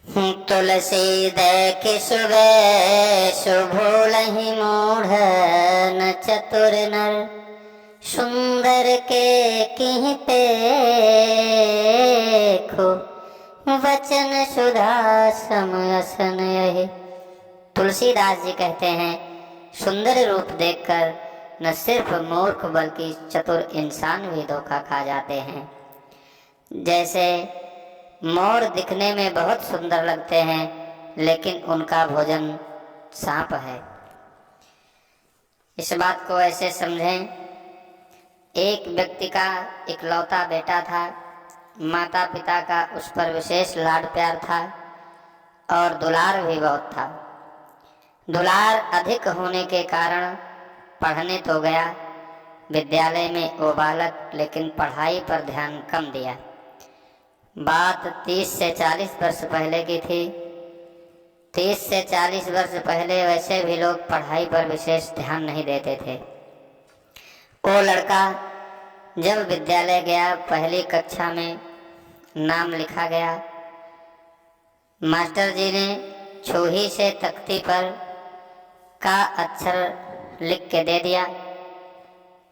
तुलसी देख सुबह सुभूलहि मूढ़ न चतुर नर सुंदर के किहते खो वचन सुधा समयसन यही। तुलसीदास जी कहते हैं, सुंदर रूप देखकर न सिर्फ मूर्ख बल्कि चतुर इंसान भी धोखा खा जाते हैं। जैसे मोर दिखने में बहुत सुंदर लगते हैं लेकिन उनका भोजन सांप है। इस बात को ऐसे समझें, एक व्यक्ति का इकलौता बेटा था, माता पिता का उस पर विशेष लाड प्यार था और दुलार भी बहुत था। दुलार अधिक होने के कारण पढ़ने तो गया विद्यालय में वो बालक, लेकिन पढ़ाई पर ध्यान कम दिया। बात 30 से 40 वर्ष पहले की थी। 30 से 40 वर्ष पहले वैसे भी लोग पढ़ाई पर विशेष ध्यान नहीं देते थे। वो लड़का जब विद्यालय गया, पहली कक्षा में नाम लिखा गया। मास्टर जी ने छुही से तख्ती पर का अक्षर लिख के दे दिया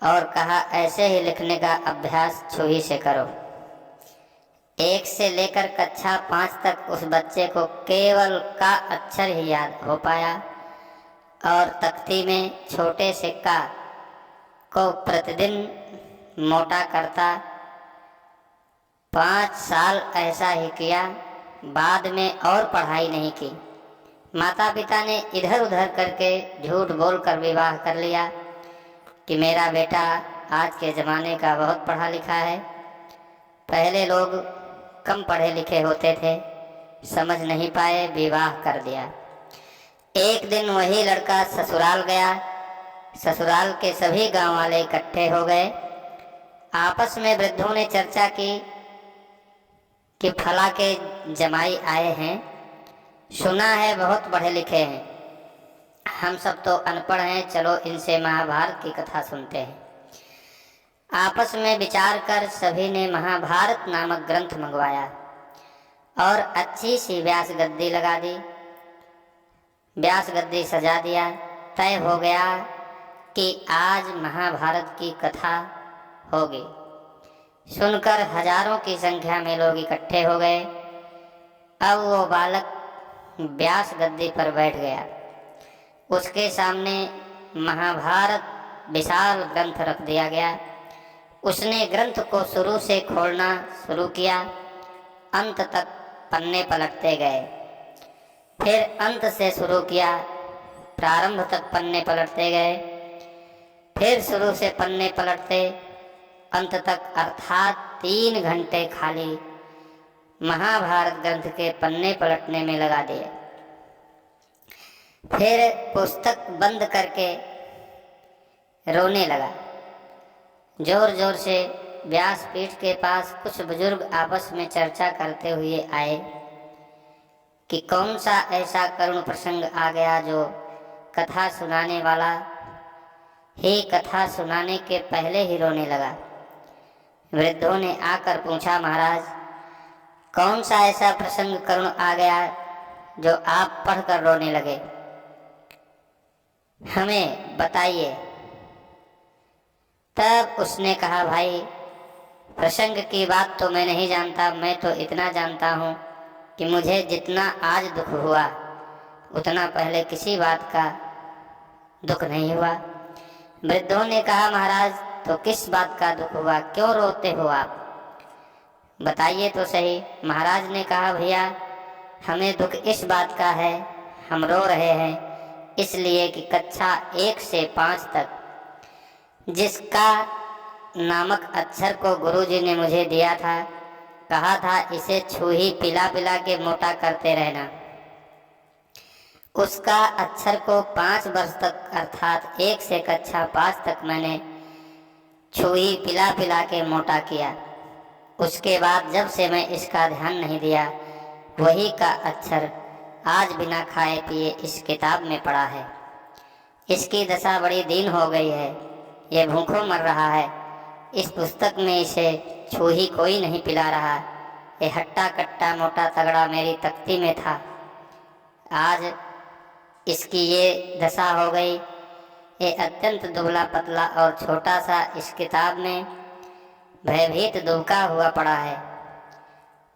और कहा, ऐसे ही लिखने का अभ्यास छुही से करो। 1 से लेकर कक्षा 5 तक उस बच्चे को केवल का अक्षर ही याद हो पाया और तख्ती में छोटे से का को प्रतिदिन मोटा करता। 5 साल ऐसा ही किया, बाद में और पढ़ाई नहीं की। माता पिता ने इधर उधर करके झूठ बोलकर विवाह कर लिया कि मेरा बेटा आज के ज़माने का बहुत पढ़ा लिखा है। पहले लोग कम पढ़े लिखे होते थे, समझ नहीं पाए, विवाह कर दिया। एक दिन वही लड़का ससुराल गया। ससुराल के सभी गांव वाले इकट्ठे हो गए। आपस में वृद्धों ने चर्चा की कि फला के जमाई आए हैं, सुना है बहुत पढ़े लिखे हैं, हम सब तो अनपढ़ हैं, चलो इनसे महाभारत की कथा सुनते हैं। आपस में विचार कर सभी ने महाभारत नामक ग्रंथ मंगवाया और अच्छी सी व्यास गद्दी लगा दी, व्यास गद्दी सजा दिया। तय हो गया कि आज महाभारत की कथा होगी। सुनकर हजारों की संख्या में लोग इकट्ठे हो गए। अब वो बालक व्यास गद्दी पर बैठ गया। उसके सामने महाभारत विशाल ग्रंथ रख दिया गया। उसने ग्रंथ को शुरू से खोलना शुरू किया, अंत तक पन्ने पलटते गए। फिर अंत से शुरू किया, प्रारंभ तक पन्ने पलटते गए। फिर शुरू से पन्ने पलटते अंत तक, अर्थात 3 घंटे खाली महाभारत ग्रंथ के पन्ने पलटने में लगा दिए। फिर पुस्तक बंद करके रोने लगा। जोर जोर से व्यासपीठ के पास कुछ बुजुर्ग आपस में चर्चा करते हुए आए कि कौन सा ऐसा करुण प्रसंग आ गया जो कथा सुनाने वाला ही कथा सुनाने के पहले ही रोने लगा। वृद्धों ने आकर पूछा, महाराज कौन सा ऐसा प्रसंग करुण आ गया जो आप पढ़कर रोने लगे, हमें बताइए। तब उसने कहा, भाई प्रसंग की बात तो मैं नहीं जानता, मैं तो इतना जानता हूँ कि मुझे जितना आज दुख हुआ उतना पहले किसी बात का दुख नहीं हुआ। वृद्धों ने कहा, महाराज तो किस बात का दुख हुआ, क्यों रोते हो आप, बताइए तो सही। महाराज ने कहा, भैया हमें दुख इस बात का है, हम रो रहे हैं इसलिए कि कक्षा 1 से 5 तक जिसका नामक अक्षर को गुरुजी ने मुझे दिया था, कहा था इसे छुही पिला पिला के मोटा करते रहना, उसका अक्षर को 5 वर्ष तक अर्थात 1 से कक्षा 5 तक मैंने छुही पिला पिला के मोटा किया। उसके बाद जब से मैं इसका ध्यान नहीं दिया, वही का अक्षर आज बिना खाए पिए इस किताब में पड़ा है। इसकी दशा बड़ी दीन हो गई है, ये भूखों मर रहा है। इस पुस्तक में इसे छुही कोई नहीं पिला रहा, ये हट्टा कट्टा मोटा तगड़ा मेरी तख्ती में था, आज इसकी ये दशा हो गई। ये अत्यंत दुबला पतला और छोटा सा इस किताब में भयभीत दुबका हुआ पड़ा है।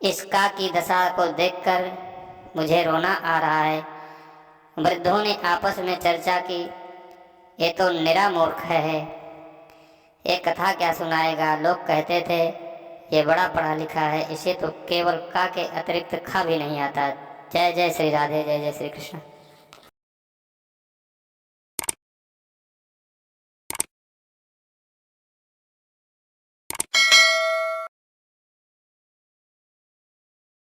इसका की दशा को देखकर मुझे रोना आ रहा है। वृद्धों ने आपस में चर्चा की, ये तो निरा मूर्ख है, ये कथा क्या सुनाएगा। लोग कहते थे ये बड़ा पढ़ा लिखा है, इसे तो केवल का के अतिरिक्त खा भी नहीं आता। जय जय श्री राधे, जय जय श्री कृष्ण।